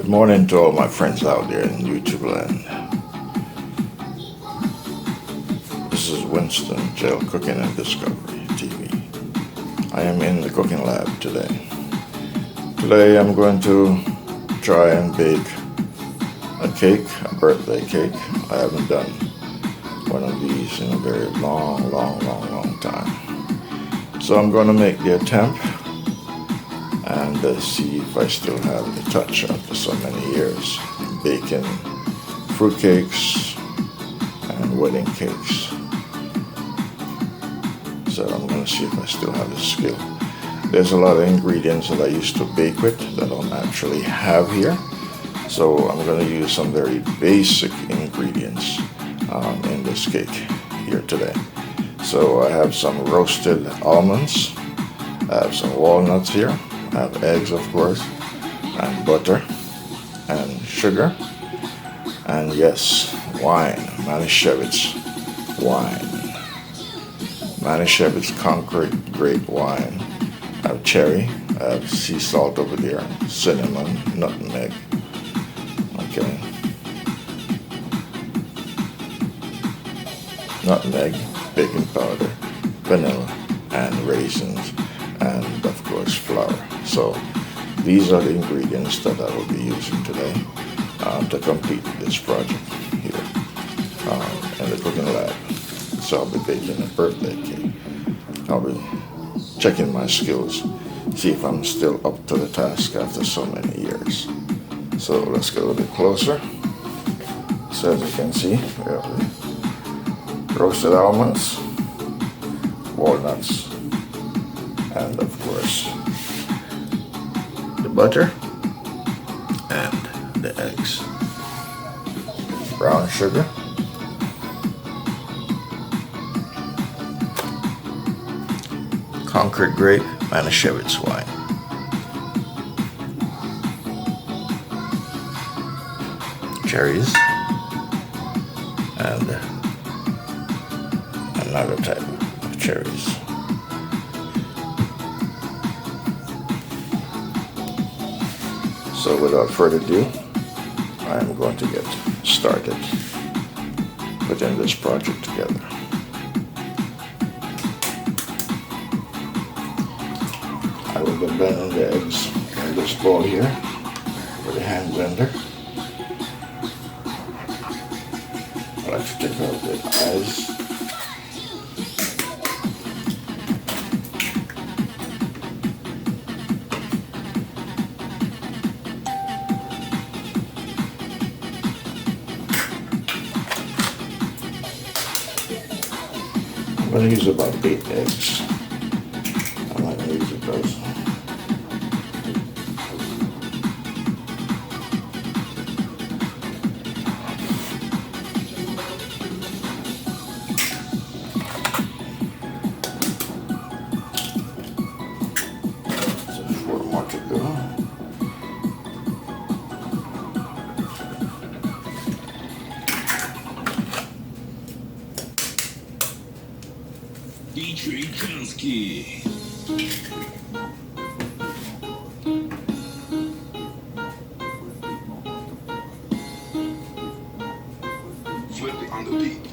Good morning to all my friends out there in YouTube land. This is Winston GeL Cooking and Discovery TV. I am in the cooking lab today. Today I'm going to try and bake a cake, a birthday cake. I haven't done one of these in a very long time. So I'm going to make the attempt and see if I still have the touch after so many years baking fruit cakes and wedding cakes. So I'm going to see if I still have the skill. There's a lot of ingredients that I used to bake with that I don't actually have here. So I'm going to use some very basic ingredients in this cake here today. So I have some roasted almonds, I have some walnuts here, I have eggs of course, and butter, and sugar, and yes, wine, Manischewitz wine. Manischewitz Concord grape wine. I have cherry, I have sea salt over there, cinnamon, nutmeg, okay. Nutmeg, baking powder, vanilla, and raisins, and of course flour. So these are the ingredients that I will be using today to complete this project here in the cooking lab. So I'll be baking a birthday cake. I'll be checking my skills, see if I'm still up to the task after so many years. So let's get a little bit closer. So as you can see, we have the roasted almonds, walnuts, and of course the butter and the eggs, brown sugar, Concord grape, Manischewitz wine, cherries, and another type of cherries. So without further ado, I am going to get started putting this project together. I will be blending the eggs in this bowl here with a hand blender. I like to take out the eyes. I'm going to use about 8 eggs. I'm not going to use a dozen. So 4 more to go. DJ Kansky. Flip it on the beat.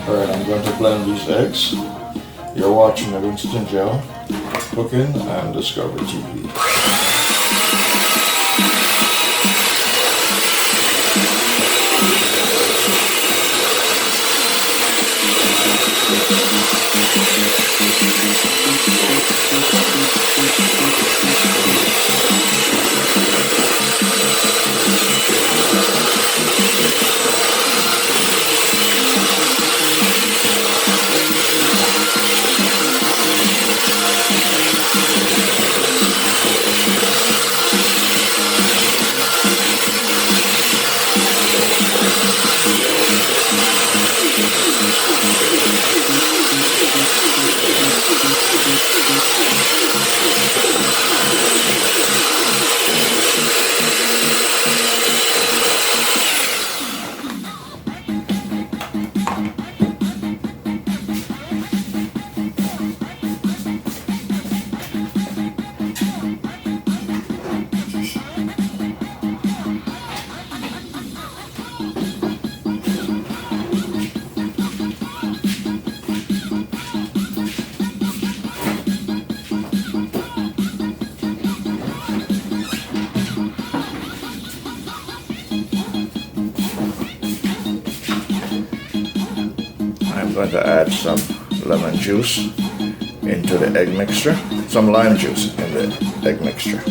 Alright, I'm going to blend these eggs. You're watching the Winston GeL Cooking and Discovery TV. I'm going to add some lemon juice into the egg mixture, some lime juice in the egg mixture.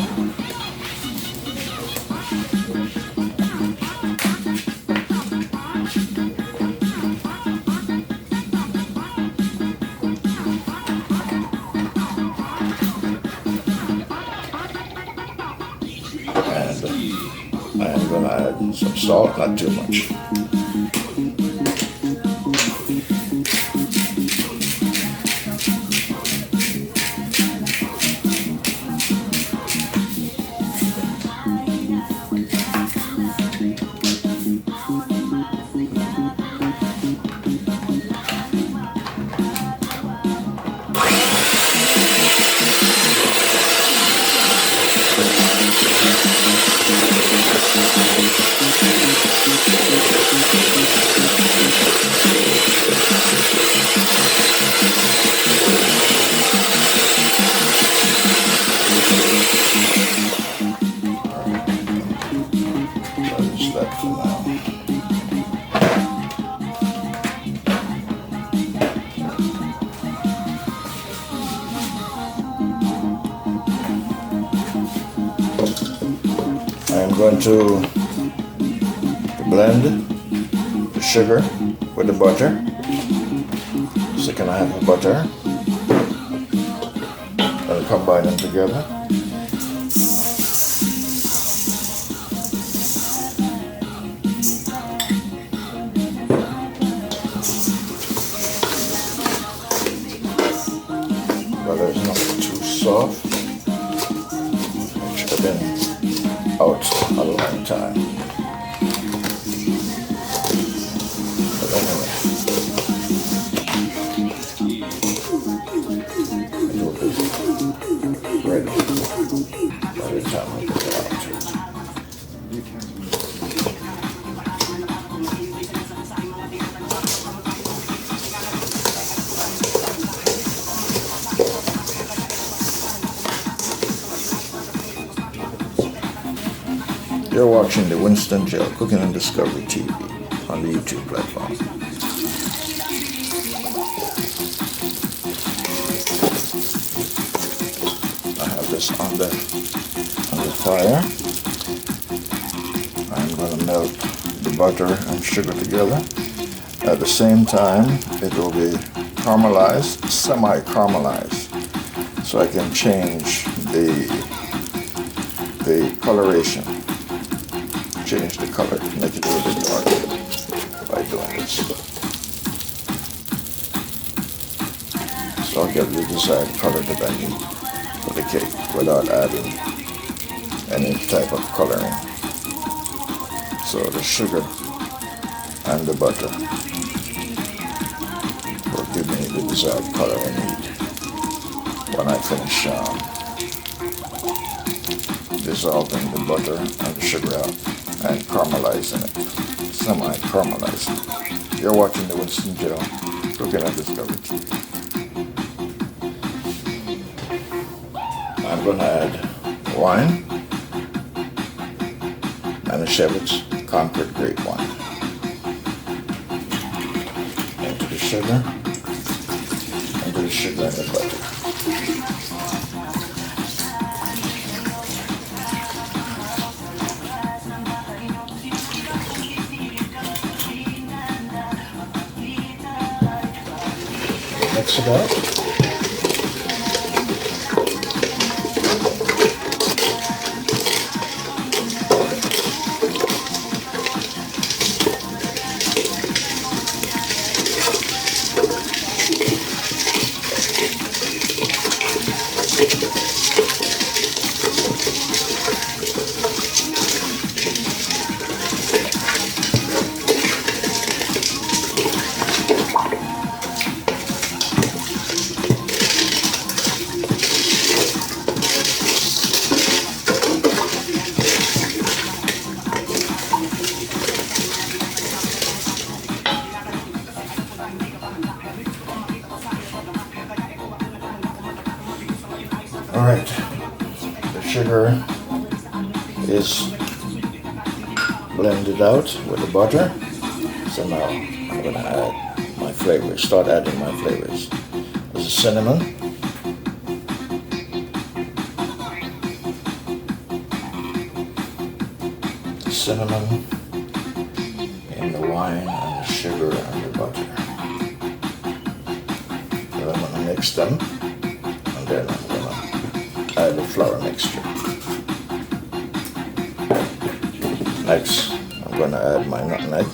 And I'm going to add some salt, not too much. I'm going to blend the sugar with the butter. Second half of butter. I'll combine them together. Butter is not too soft. It should have been out a long time. But anyway, it will be ready by the time we get around to it. You're watching the Winston GeL Cooking and Discovery TV on the YouTube platform. I have this on the fire. I'm going to melt the butter and sugar together. At the same time, it will be caramelized, semi-caramelized, so I can change the coloration. Change the color, make it a little bit darker by doing this. So I'll get the desired color that I need for the cake without adding any type of coloring. So the sugar and the butter will give me the desired color I need when I finish dissolving the butter and the sugar out and caramelizing it, semi-caramelizing. You're watching the Winston GeL Cooking and Discovery TV. I'm going to add wine and a Chev's Concord grape wine into the sugar and the butter. Mix it up. All right, the sugar is blended out with the butter. So now I'm going to add my flavors, start adding my flavors. This is cinnamon. Cinnamon and the wine and the sugar and the butter. Then I'm going to mix them, and then I'm going to add the flour mixture. Next, I'm going to add my nutmeg.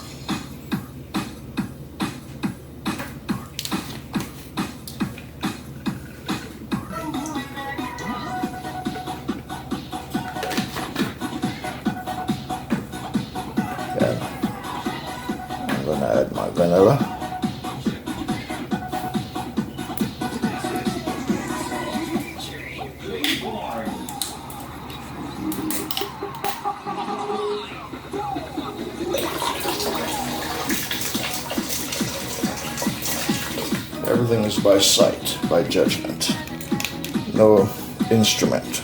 I'm going to add my vanilla. Everything is by sight, by judgment, no instrument.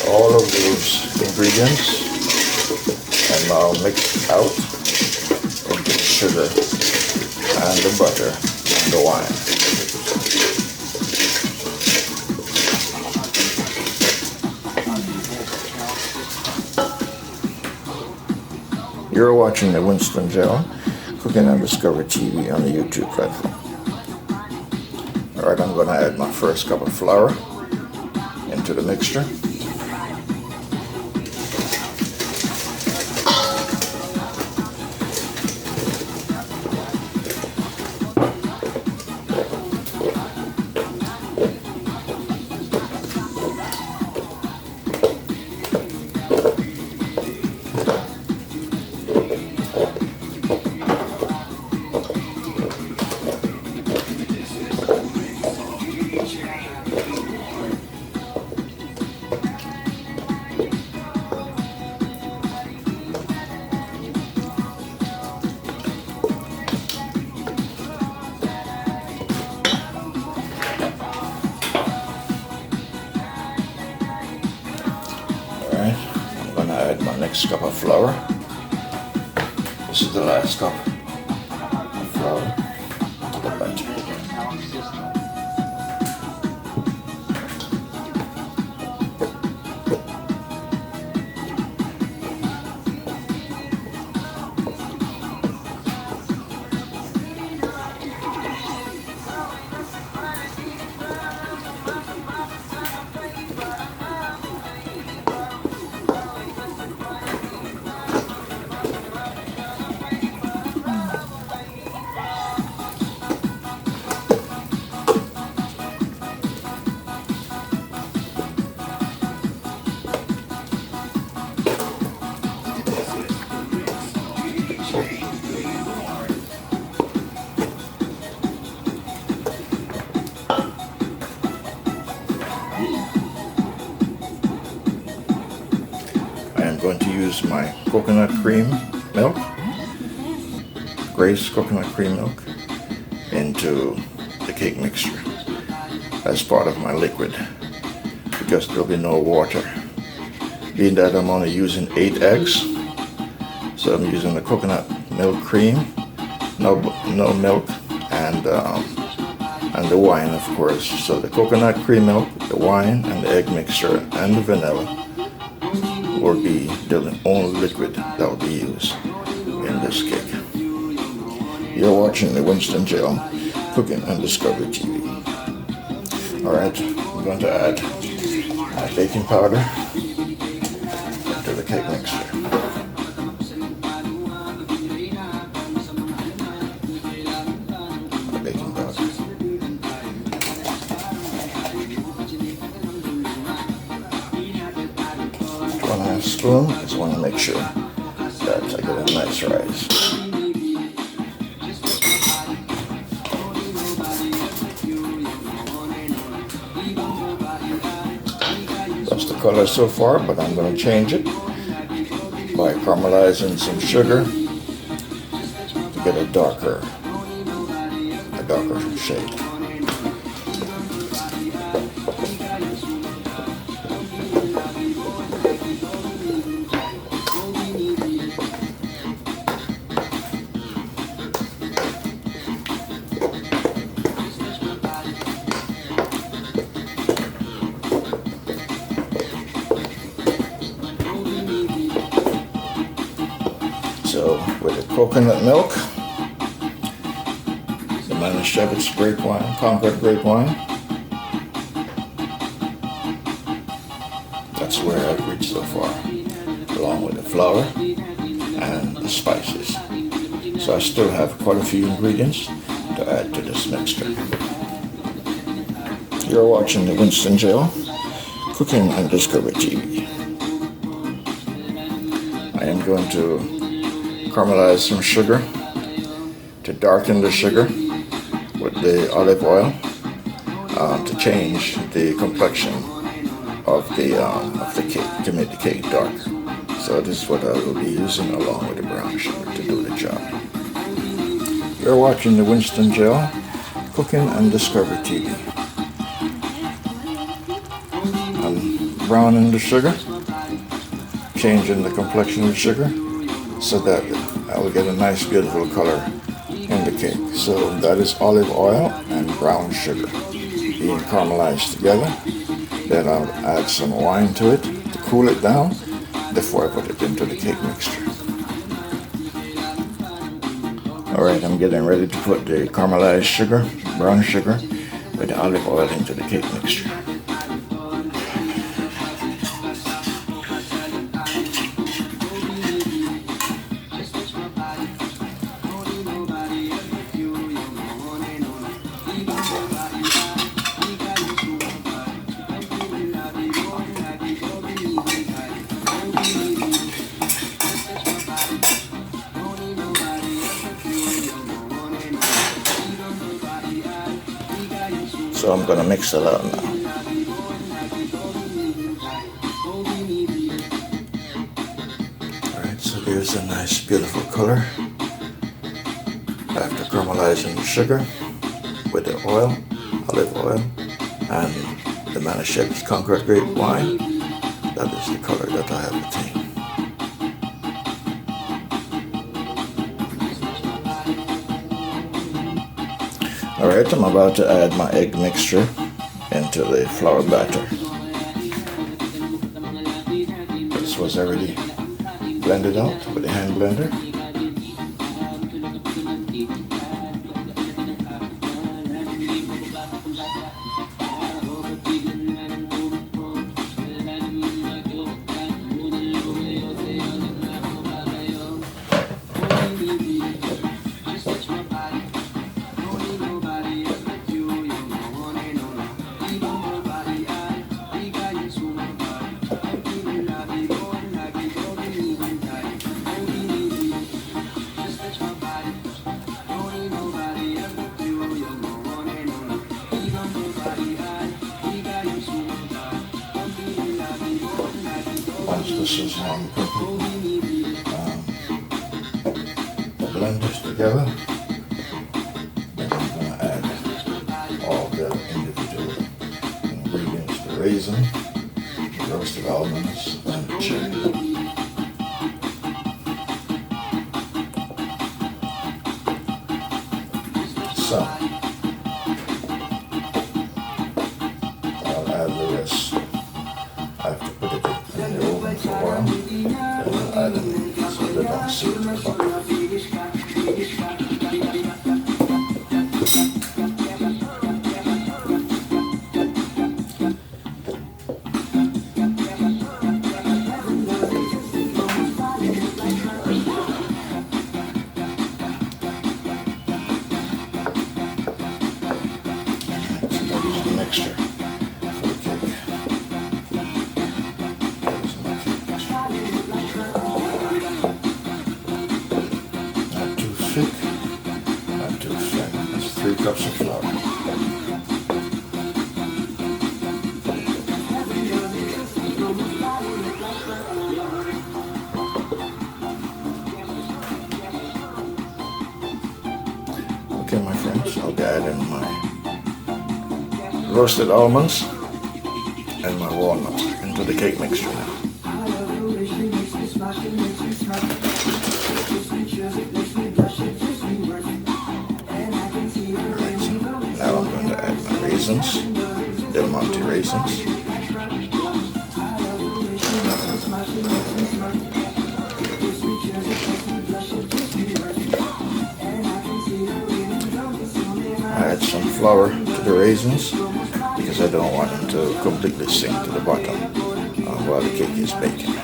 All of those ingredients and now mix out into the sugar and the butter and the wine. You're watching the Winston GeL Cooking and Discovery TV on the YouTube platform. Alright, I'm going to add my first cup of flour into the mixture. I'm going to add my next cup of flour. This is the last cup of flour to the batter. I'm going to use my coconut cream milk, Grace coconut cream milk, into the cake mixture as part of my liquid, because there'll be no water. Being that I'm only using 8 eggs, so I'm using the coconut milk cream, no milk, and the wine, of course. So the coconut cream milk, the wine, and the egg mixture, and the vanilla will be the only liquid that will be used in this cake. You're watching the Winston GeL Cooking and Discovery TV. Alright, I'm going to add my baking powder into the cake mixture. My baking powder. 1/2 spoon. Just want to make sure that I get a nice rise. That's the color so far, but I'm going to change it by caramelizing some sugar to get a darker darker shade. So with the coconut milk, the Manischewitz grape wine, Concord grape wine, that's where I've reached so far, along with the flour and the spices. So I still have quite a few ingredients to add to this mixture. You're watching the Winston GeL Cooking and Discovery TV. I am going to caramelize some sugar to darken the sugar with the olive oil to change the complexion of the cake, to make the cake darker. So this is what I will be using along with the brown sugar to do the job. You're watching the Winston GeL Cooking and Discovery TV. I'm browning the sugar, changing the complexion of the sugar, so that I will get a nice beautiful color in the cake. So that is olive oil and brown sugar being caramelized together. Then I'll add some wine to it to cool it down before I put it into the cake mixture. Alright, I'm getting ready to put the caramelized sugar, brown sugar, with the olive oil into the cake mixture. So I'm going to mix it up now. Alright, so there's a nice beautiful color after caramelizing the sugar with the oil, olive oil, and the Manischewitz Concord grape wine. That is the color that I have attained. Alright, I'm about to add my egg mixture into the flour batter. This was already blended out with a hand blender. Once this is blend this together, then I'm going to add all the individual ingredients: the raisin, the roasted almonds, and the cherry. So I'll add the rest. I have to put it in the oven for a while, and I'll add them so they don't sit in the bucket. So that is the mixture for the cake. Not too thick, not too thin. That's 3 cups of flour. Okay, my friend. friends, I'll be adding my roasted almonds and my walnuts into the cake mixture now. Alright, so now I'm going to add my raisins, Del Monte raisins. Add some flour to the raisins because I don't want them to completely sink to the bottom while the cake is baking.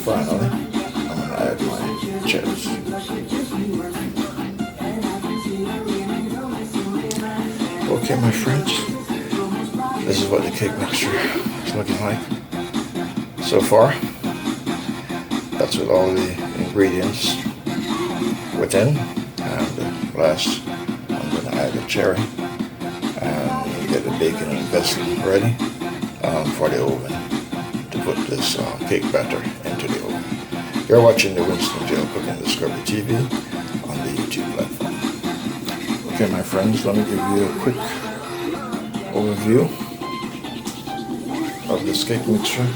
Finally, I'm going to add my chips. Okay, my friends, this is what the cake mixture is looking like so far. That's with all the ingredients within. And last, I'm going to add a cherry and get the bacon and vessel ready for the oven to put this cake batter into the oven. You're watching the Winston GeL Cooking Discovery TV on the YouTube platform. Okay, my friends, let me give you a quick overview of this cake mixture.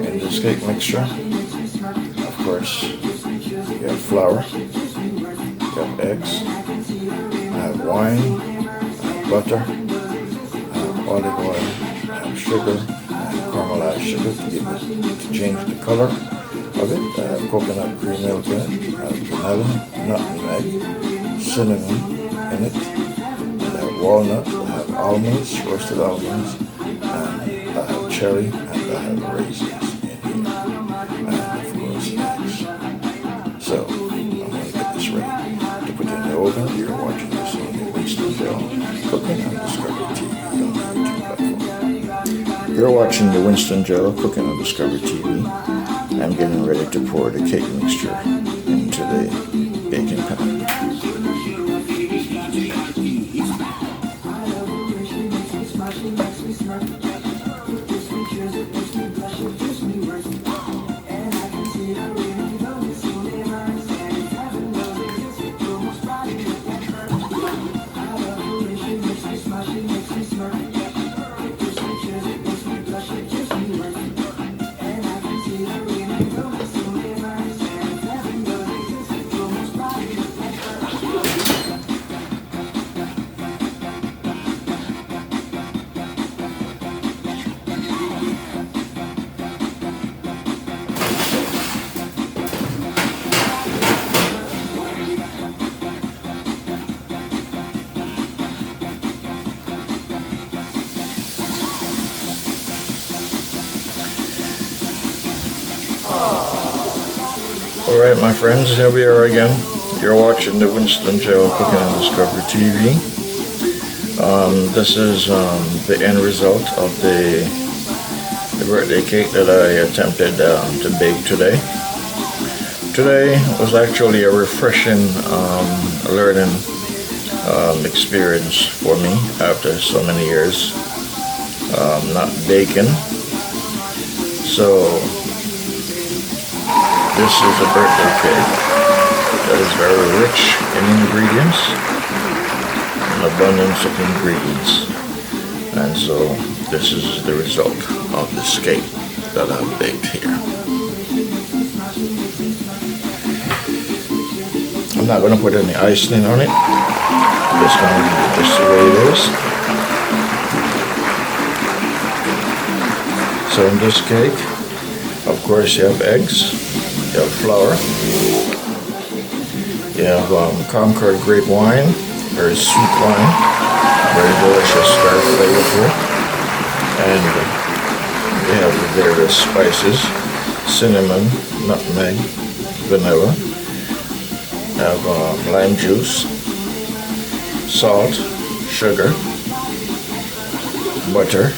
In this cake mixture, of course, you have flour, you have eggs, I have wine, I have butter, I have olive oil, I have sugar, caramelized sugar to change the color of it. I have coconut cream milk in it. I have vanilla, nutmeg, cinnamon in it. I have walnut. I have almonds, roasted almonds, and I have cherry, and I have raisins in here, and of course eggs. So I'm going to get this ready to put in the oven. You're watching this on the Winston GeL Cooking on Discovery TV on the YouTube platform. You're watching the Winston GeL Cooking on Discovery TV. I'm getting ready to pour the cake mixture into the baking pan. Alright, my friends, here we are again. You're watching the Winston GeL Cooking on Discovery TV. This is the end result of the birthday cake that I attempted to bake today. Today was actually a refreshing learning experience for me after so many years not baking. So this is a birthday cake that is very rich in ingredients, an abundance of ingredients, and so this is the result of this cake that I've baked here. I'm not going to put any icing on it. Just going to leave it just the way it is. So in this cake, of course, you have eggs, you have flour, you have Concord grape wine, very sweet wine, very delicious, very flavorful, and various spices, cinnamon, nutmeg, vanilla. I have lime juice, salt, sugar, butter.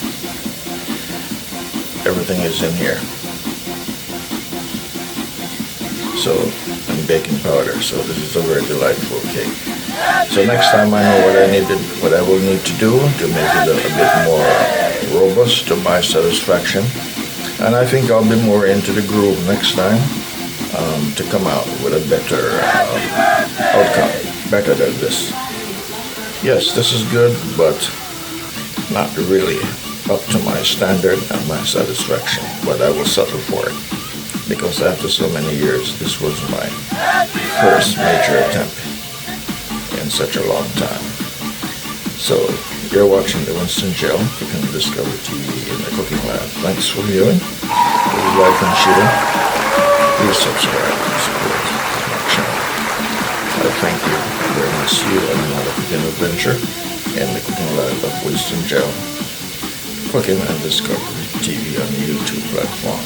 Everything is in here. So, and baking powder. So this is a very delightful cake. So next time I know what I will need to do to make it a bit more robust to my satisfaction. And I think I'll be more into the groove next time to come out with a better outcome, better than this. Yes, this is good, but not really up to my standard and my satisfaction. But I will settle for it, because after so many years, this was my first major attempt in such a long time. So, you're watching the Winston GeL Cooking Discovery TV in the Cooking Lab. Thanks for viewing. Please like and share. Please subscribe and support my channel. I thank you very much. See you on another cooking adventure in the Cooking Lab of Winston GeL Cooking and Discovery TV on the YouTube platform.